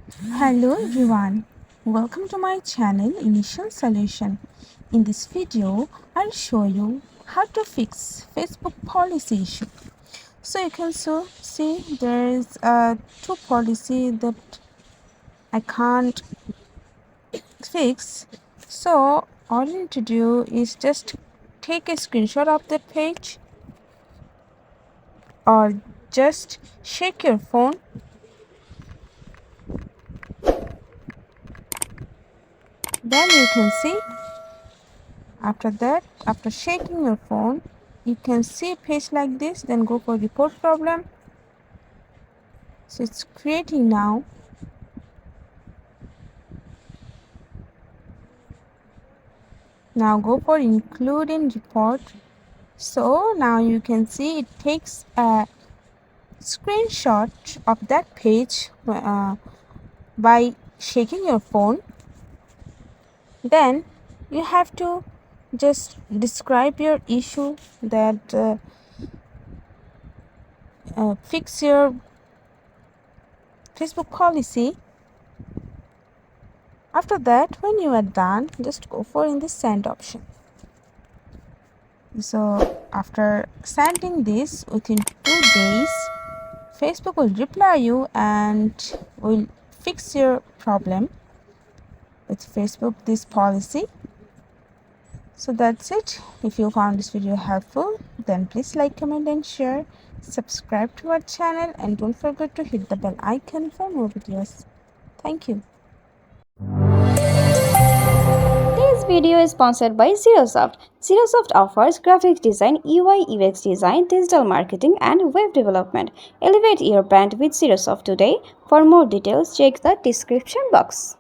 Hello everyone, welcome to my channel Initial Solution. In this video, I'll show you how to fix Facebook policy issue. So you can see there is two policy that I can't fix. So all you need to do is just take a screenshot of the page or just shake your phone. Then you can see after shaking your phone, you can see a page like this. Then go for report problem. So it's creating now. Now go for include in report. So now you can see it takes a screenshot of that page by shaking your phone. Then you have to just describe your issue, that fix your Facebook policy. After that, when you are done, just go for in the send option. So after sending this, within 2 days, Facebook will reply you and will fix your problem with Facebook this policy. So that's it. If you found this video helpful, then please like, comment and share. Subscribe to our channel and don't forget to hit the bell icon for more videos. Thank you. This video is sponsored by Xirosoft. Xirosoft offers graphic design, UI UX design, digital marketing, and web development. Elevate your brand with Xirosoft today. For more details, check the description box.